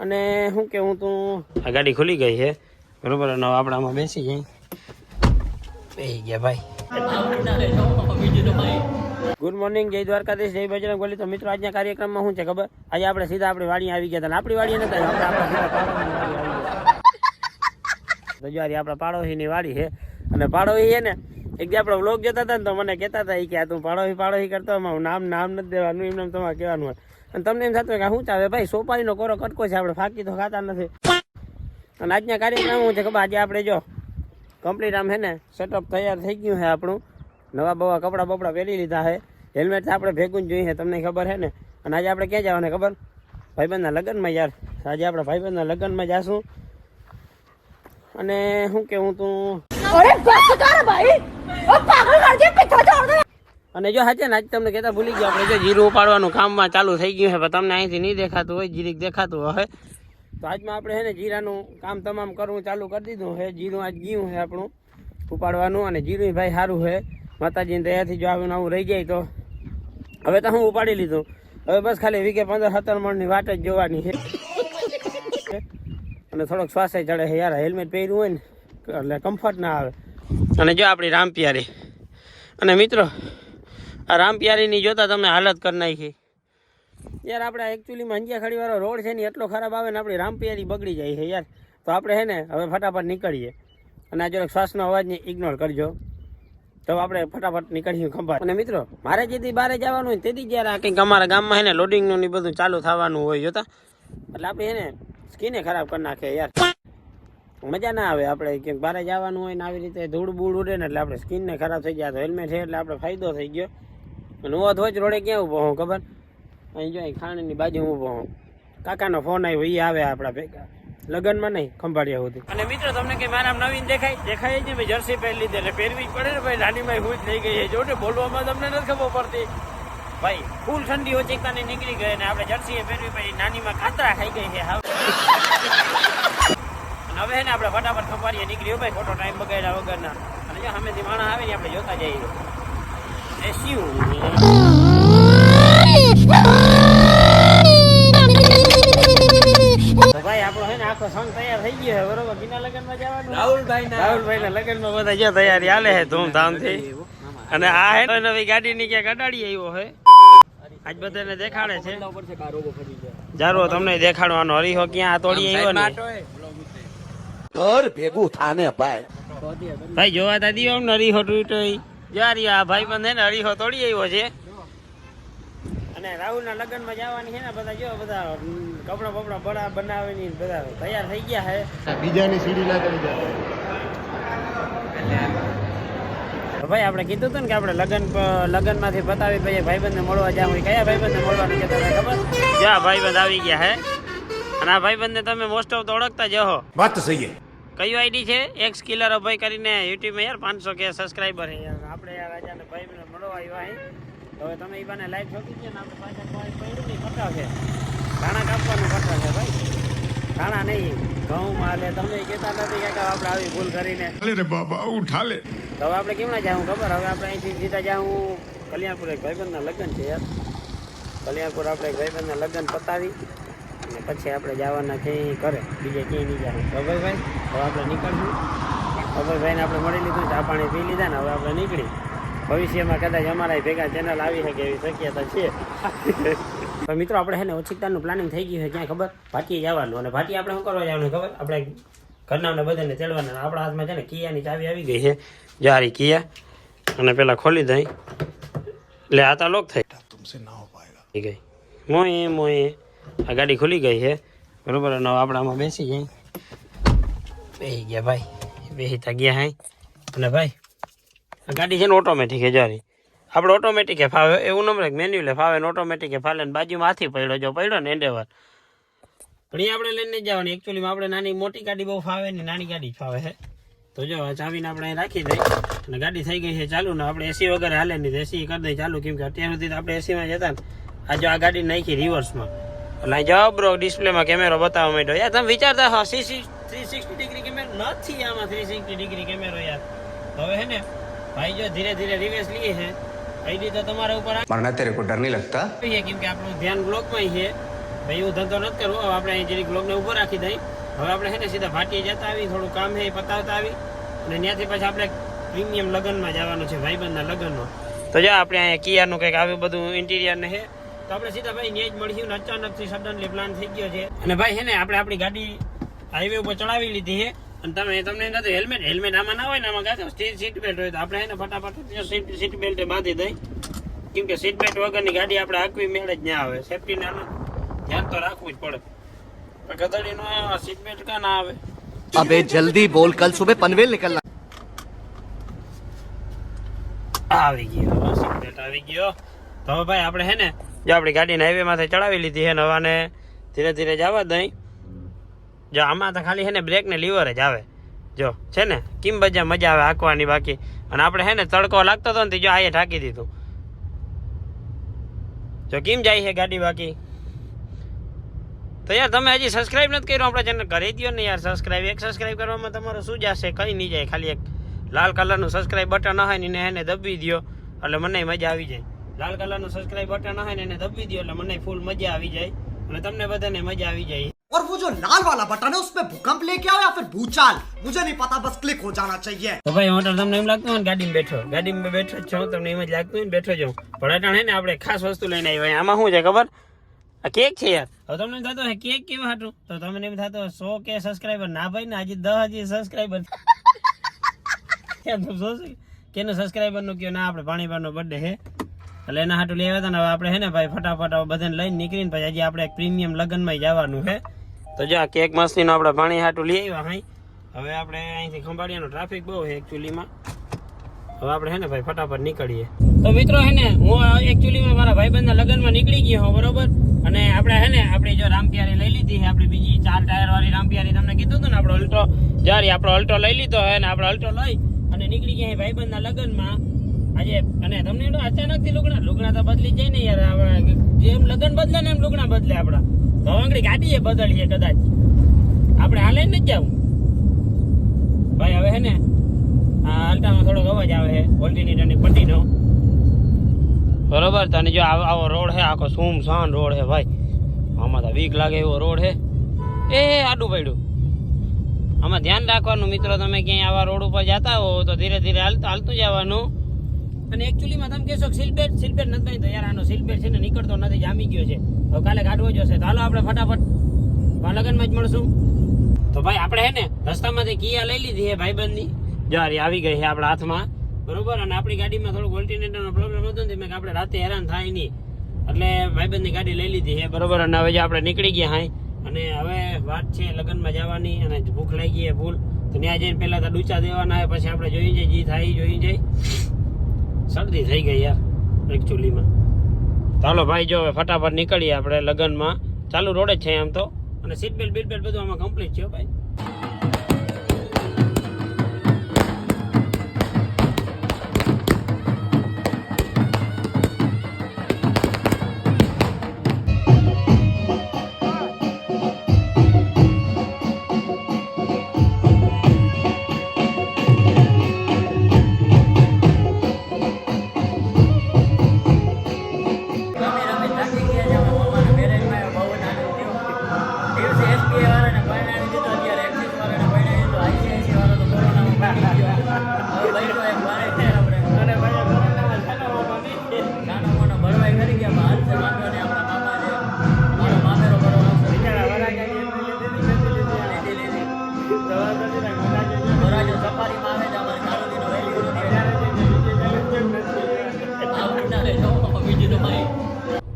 અને શું કેવું તું આ ગાડી ખુલી ગઈ છે બરોબર અને આપણે આમાં બેસી જઈ બેસી ગયા ભાઈ. ગુડ મોર્નિંગ, જય દ્વારકાધીશ, જય બજરંગ બલી. તો મિત્રો આજના કાર્યક્રમમાં શું છે ખબર? આજે આપણે સીધા આપણી વાડી આવી ગયા હતા. આપણી વાડી નથી, આપણા પાડોશીની વાડી છે. અને પાડોશી છે ને એક દી આપણો વ્લોગ જોતા હતા ને તો મને કહેતા હતા કે આ તું પાડોશી કરતો એમાં નામ નથી દેવાનું, એમને તમારે કહેવાનું હોય. અને તમને એમ થતું કે શું ચાલે ભાઈ, સોપારીનો કોરો કટકો છે, આપણે ફાકી તો ખાતા નથી. અને આજના કાર્યક્રમ શું છે ખબર? આજે આપણે જો કમ્પ્લીટ આમ છે ને સેટઅપ તૈયાર થઈ ગયું છે આપણું. નવા બવા કપડાં બપડા પહેરી લીધા છે. હેલ્મેટ આપણે ભેગું જ જોઈએ, તમને ખબર છે ને. અને આજે આપણે ક્યાં જવાના ખબર? ભાઈબંધના લગ્નમાં યાર. આજે આપણે ભાઈબંધના લગ્નમાં જાશું. અને શું કેવું તું અને જો હાચે ને આજ તમને કહેતા ભૂલી ગયો, આપણે જો જીરું ઉપાડવાનું કામમાં ચાલુ થઈ ગયું છે. પણ તમને અહીંથી નહીં દેખાતું હોય, જીરીક દેખાતું હોય. તો આજમાં આપણે છે ને જીરાનું કામ તમામ કરવું ચાલુ કરી દીધું છે. જીરું આજ ગયું છે આપણું ઉપાડવાનું. અને જીરું ભાઈ સારું છે, માતાજીની દયાથી જો આવું નવું રહી જાય તો હવે તો હું ઉપાડી લીધું. હવે બસ ખાલી વીકે 15-17 મણની વાટ જ જોવાની છે. અને થોડોક શ્વાસ ચડે છે યાર, હેલ્મેટ પહેર્યું હોય ને એટલે કમ્ફર્ટ ના આવે. અને જો આપણી રામપિયારી. અને મિત્રો આ રામપિયારીની જોતા તમે હાલત કરી નાખી યાર. આપણે એકચ્યુઅલીમાં અંજિયા ખડીવાળો રોડ છે ને એટલો ખરાબ આવે ને આપણી રામપિયારી બગડી જાય છે યાર. તો આપણે છે ને હવે ફટાફટ નીકળીએ. અને આ જો શ્વાસનો અવાજને ઇગ્નોર કરજો તો આપણે ફટાફટ નીકળીએ ખંભાત. અને મિત્રો મારે જેથી બહાર જવાનું હોય તેથી જ્યારે આ કંઈક અમારા ગામમાં છે ને લોડિંગનું ને બધું ચાલુ થવાનું હોય જોતા, એટલે આપણે છે ને સ્કીને ખરાબ કરી નાખે યાર. મજા ના આવે. આપણે ક્યાંક બહાર જવાનું હોય ને આવી રીતે ધૂળ બૂળ ઉડે ને એટલે આપણે સ્કીનને ખરાબ થઈ જાય. તો હેલ્મેટ છે એટલે આપણે ફાયદો થઈ ગયો. અને હું ધોજ રોડે ક્યાં ઊભો હોઉં ખબર? અહીં જો ખાંડની બાજુ ઊભો હોઉં. કાકાનો ફોન આવ્યો, એ આવે આપણા ભેગા લગ્નમાં નહીં ખંભાળિયા સુધી. અને મિત્રો તમને કે મારા નવીન દેખાય જ મેં જર્સી પહેરી લીધી એટલે પહેરવી જ પડે ને ભાઈ. નાનીમાં હું જ લઈ ગઈ છે. જોડે બોલવામાં તમને નથી ખબર પડતી ભાઈ. ફૂલ ઠંડી ઓચિકતાની નીકળી ગઈ ને આપણે જર્સી પહેરવી પડી. નાનીમાં કાતરા ખાઈ ગઈ છે હવે ને આપણે ફટાફટ ખંભાળીએ નીકળ્યો ભાઈ, ખોટો ટાઈમ બગાડ્યા વગરના. અને જો સામેથી માણસ આવે ને આપણે જોતા જઈએ. ભાઈ આપણો હે ને આખો સંગ તૈયાર થઈ ગયો છે બરોબર. કિના લગ્નમાં જવાનું? રાહુલભાઈ ના લગ્નમાં બધા જો તૈયારી હાલે છે ધૂમધામથી. અને આ હે નવી ગાડીની ક્યાં કડાડી આવ્યો છે આજ બધાને દેખાડે છે. જારો તમને દેખાડવાનો હરીહો ક્યાં તોડી આવ્યો ને ઘર ભેગું થાને ભાઈ. ભાઈ જોવા તા દીવો ને હરીહો તૂટો યાર. આ ભાઈ બંધ હે ને હરીહો તોડી આવ્યો છે. અને રાહુલ ના લગ્ન માં જવાની છે ને બધા જો બધા કપડા બપડા બડા બનાવીને બધા તૈયાર થઈ ગયા છે. બીજાની સીડી ના કરી જાય ભાઈ આપણે કીધું હતું ને કે આપણે લગ્ન માંથી બતાવી ભાઈ ભાઈબંધ ને મળવા જાવ. કયા ભાઈબંધ ને મળવાનું કહેતા ખબર? જા ભાઈબંધ આવી ગયા હે. અને આ ભાઈબંધ ને તમે મોસ્ટ ઓફ તો ઓળખતા જ હો. વાત તો સહી. કયું આઈડી છે? એક્સ કિલર ભાઈ કરીને યુટ્યુબમાં યાર 500 કે સબસ્ક્રાઈબર છે યાર. આપણે યાર રાજાને ભાઈબંધ મળવા આવ્યા હે. હવે તમે એ બાને લાઈક ઠોકી છે ને આપણે પાછા કોઈ પડ્યું નહીં કટા છે. ધાણા કાપવાનું કટા છે ભાઈ, ધાણા નહીં ઘઉં માલે. તમે કહેતા નથી કે આપણે આવી ભૂલ કરીને રે બાબા ઉઠા લે. તો હવે આપણે કેમના જાવું ખબર? હવે આપણે અહીંથી સીધા જાવું કલ્યાણપુર. એક ભાઈબંધના લગ્ન છે યાર. કલ્યાણપુર આપણે એક ભાઈબંધના લગ્ન પતાવી અને પછી આપણે જવાના ક્યાંય કરે, બીજે ક્યાંય નહીં જવાનું. તો ભાઈ હવે આપણે નીકળશું. ભાઈને આપણે મળી લીધું, ચા પાણી પી લીધા ને હવે આપણે નીકળી. ભવિષ્યમાં કદાચ અમારા ભેગા ચેનલ આવી શકે એવી શક્યતા છે. તો મિત્રો આપણે છે ને ઓછીકતાનું પ્લાનિંગ થઈ ગયું છે. ક્યાં ખબર? ભાટીએ જવાનું. અને ભાટી આપણે શું કરવા જવાનું ખબર? આપણે ઘરના બધાને તેડવાના. આપણા હાથમાં છે ને કિયાની ચાવી આવી ગઈ છે. જારી કિયા. અને પેલા ખોલી દઈ એટલે આ તો લોક થઈ તુમસે ના હો પાએગા ગઈ મોએ આ ગાડી ખુલી ગઈ છે બરોબર. અને આપણે આમાં બેસી જઈ બેસી ગયા ભાઈ, બેસીતા ગયા હે. અને ભાઈ આ ગાડી છે ને ઓટોમેટિક છે. જારી આપણે ઓટોમેટિક ફાવે એવું નંબર મેન્યુઅલ ફાવે ને ઓટોમેટિક ફાવે ને બાજુમાં હાથી પડ્યો જો પડ્યો ને એન્ડેવર. પણ એ આપણે લઈને જ જવાની. એકચ્યુઅલીમાં આપણે નાની મોટી ગાડી બહુ ફાવે ને નાની ગાડી ફાવે છે. તો જો ચાવીને આપણે અહીં રાખી દઈ અને ગાડી થઈ ગઈ છે ચાલુ ને. આપણે એસી વગર હાલે નહીં, એસી કરી દઈ ચાલુ. કેમ કે અત્યાર સુધી આપણે એસીમાં જતા ને આ જો આ ગાડી નાખી રિવર્સમાં એટલે અહીં જાઓ બ્રો ડિસ્પ્લેમાં કેમેરો બતાવવા માંડ્યો. યાર તમે વિચારતા હો 360 ડિગ્રી કેમેરો નથી આમાં. 360 ડિગ્રી કેમેરો યાર. હવે હે ને ભાઈ જો ધીરે ધીરે રિવર્સ લઈએ છે આઈડી તો તમારા ઉપર. मरना तेरे को डर नहीं लगता? કેમ કે આપણું ધ્યાન બ્લોકમાં છે ભાઈ એવું ધંધો નથી કરવો. હવે આપણે અહીં જરીક બ્લોગને ઊભો રાખી દઈ. હવે આપણે છે ને સીધા ભાટીએ જતા આવી, થોડું કામ છે એ પતાવતા આવી અને ત્યાંથી પછી આપણે પ્રીમિયમ લગ્નમાં જવાનું છે, ભાઈબંધના લગ્નમાં. તો જો આપણે અહીંયા કિયાનું કંઈક આવ્યું બધું ઇન્ટિરિયર ને છે. તો આપણે સીધા ભાઈ ન્યાજ મળીશું ને અચાનકથી સડનલી પ્લાન થઈ ગયો છે. અને ભાઈ છે ને આપણે આપણી ગાડી હાઈવે ઉપર ચડાવી લીધી છે. અને તમને નથી હેલ્મેટ આમાં ના હોય ને, આમાં ગાતો સીટ બેલ્ટ હોય તો આપણે એને ફટાફટ સીટ બેલ્ટ બાંધી દઈ. કેમ કે સીટ બેલ્ટ વગરની ગાડી આપણે આખવી મેળે જ ના આવે. સેફ્ટીને ધ્યાન તો રાખવું જ પડે. ગધડીનો સીટ બેલ્ટ કાં ના આવે? अबे जल्दी बोल, कल सुबह पनवेल निकलना। આવી ગયો સીટ બેલ્ટ આવી ગયો. તો હવે ભાઈ આપણે છે ને જો આપણી ગાડીને હાઈવે માંથી ચડાવી લીધી છે ને હવાને ધીરે ધીરે જવા દઈ. જો આમાં તો ખાલી છે ને બ્રેક ને લીવર જ આવે. જો છે ને કેમ મજા આવે હાંકવાની બાકી. અને આપણે છે ને તડકો લાગતો હતો ને જો આ ઢાંકી દીધું. જો કેમ જાય છે ગાડી બાકી. તો યાર તમે હજી સબસ્ક્રાઇબ નથી કર્યું આપણા ચેનલ, કરી દો ને યાર સબસ્ક્રાઇબ. એક સબસ્ક્રાઇબ કરવામાં તમારું શું જશે? કંઈ નહીં જાય. ખાલી એક લાલ કલરનું સબસ્ક્રાઇબ બટન હોય ને એને દબી દો એટલે મને મજા આવી જાય. લાલ કલરનું સબસ્ક્રાઇબ બટન હોય ને એને દબી દો એટલે મને ફૂલ મજા આવી જાય અને તમને બધાને મજા આવી જાય. और वो जो लाल वाला बटन है उसमें भूकंप लेके आओ या फिर भूचाल, मुझे नहीं पता, बस क्लिक हो जाना चाहिए. તો ભાઈ હોટલ તમને એમ લાગતું હોય ને ગાડીમાં બેઠો જ છો, તમને એમ જ લાગતું હોય ને બેઠો જાઉં. પણ અટાણે હે ને આપણે ખાસ વસ્તુ લઈને આવ્યા. આમાં શું છે ખબર? આ કેક છે યાર. હવે તમને એમ થતું હે કેક કેવા હાટું? તો તમને એમ થતું 100K સબસ્ક્રાઈબર ના ભાઈ ને હજી 10,000 સબસ્ક્રાઈબર. કેનું સબસ્ક્રાઈબર નું કયો ના? આપણે પાણીબાર નો બર્થડે છે એટલે એના હાટું લઈ આવ્યા હતા ને. હવે આપણે હે ને ભાઈ ફટાફટ બધાને લઈને નીકળીને પછી હજી આપણે પ્રીમિયમ લગ્નમાં જવાનું છે. તો જો આ કેક મસ્તીનો આપણે પાણી હાટું લઈ આવ્યા હાઈ. હવે આપણે અહીંથી ખંભાળિયાનો ટ્રાફિક બહુ છે એકચ્યુઅલીમાં. હવે આપણે હે ને ભાઈ ફટાફટ નીકળીએ. તો મિત્રો હે ને હું એકચ્યુઅલીમાં મારા ભાઈબંધના લગ્નમાં નીકળી ગયો હું, બરોબર. અને આપણે હે ને આપણી જો રામપિયારી લઈ લીધી છે, આપણી બીજી 4 ટાયર વાળી રામપિયારી. તમને કીધું હતું ને આપણો અલ્ટો આપણો અલ્ટો લઈ લીધો હે ને આપણે અલ્ટો લઈ અને નીકળી ગયા ભાઈબંધના લગ્નમાં આજે. અને તમને અચાનકથી લુગડા તો બદલી જાય ને યાર. જેમ લગ્ન બદલે ને એમ લુગડા બદલે આપણા. તો આંગળી ગાડી એ બદલીએ કદાચ આપણે હાલે જ નથી જવું ભાઈ. હવે હે ને આ અલ્ટામાં થોડોક અવાજ આવે છે ઓલ્ટરનેટરની પટ્ટીનો, બરોબર. તને જો આવો રોડ છે, આખો સુમસાન રોડ છે ભાઈ. આમાં તો વીક લાગે એવો રોડ છે. એ આડું પડ્યું. આમાં ધ્યાન રાખવાનું મિત્રો, તમે ક્યાંય આવા રોડ ઉપર જતા હો તો ધીરે ધીરે હાલતું જવાનું. અને એકચ્યુઅલીમાં તમે કહેશો કે સીલબેટ નથી બની. તો યાર આનો સીલબેટ છે ને નીકળતો નથી, જામી ગયો છે. હવે કાલે કાઢવો જશે. તો હાલો આપણે ફટાફટ લગ્નમાં જ મળશું. તો ભાઈ આપણે હે ને રસ્તામાંથી કિયા લઈ લીધી છે ભાઈબંધની. જારી આવી ગઈ છે આપણા હાથમાં, બરોબર. અને આપણી ગાડીમાં થોડુંક ઓલ્ટરનેટરનો પ્રોબ્લેમ હતો ને મેં આપણે રાતે હેરાન થાય નહીં એટલે ભાઈબંધની ગાડી લઈ લીધી છે, બરોબર. અને હવે જે આપણે નીકળી ગયા હાઈ. અને હવે વાત છે લગ્નમાં જવાની અને ભૂખ લાગી છે ફૂલ. તો ત્યાં જઈને પહેલા તો ડૂચા દેવાના આવે, પછી આપણે જોઈ જઈએ જે થાય જોઈ જાય. શરદી થઈ ગઈ યાર એકચ્યુઅલીમાં. ચાલો ભાઈ જો હવે ફટાફટ નીકળીએ આપણે લગ્નમાં. ચાલુ રોડ જ છે આમ તો. અને સીટ બેલ્ટ બધું આમાં કમ્પ્લીટ છે ભાઈ.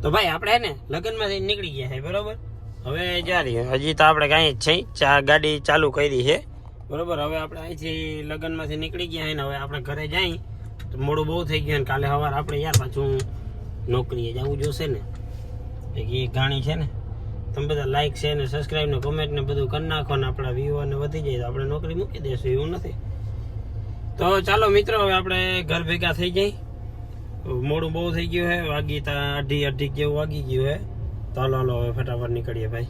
તો ભાઈ આપણે ને લગ્નમાંથી નીકળી ગયા છે, બરોબર. હવે જારી હજી તો આપણે કાંઈ જ છે, ગાડી ચાલુ કરી છે, બરોબર. હવે આપણે અહીંથી લગ્નમાંથી નીકળી ગયા છે ને હવે આપણે ઘરે જઈ તો મોડું બહુ થઈ ગયું ને કાલે સવારે આપણે યાર પાછું નોકરીએ જવું જોશે ને. એક ગાણી છે ને, તમે બધા લાઈક છે ને સબસ્ક્રાઈબ ને કોમેન્ટ ને બધું કરી નાખો ને આપણા વ્યૂ ને વધી જાય તો આપણે નોકરી મૂકી દઈશું, એવું નથી. તો ચાલો મિત્રો હવે આપણે ઘર ભેગા થઈ જઈ. મોડું બહુ થઈ ગયું છે, વાગી તા 2:30 જેવું વાગી ગયું છે. તો હાલો હવે ફટાફટ નીકળીએ ભાઈ.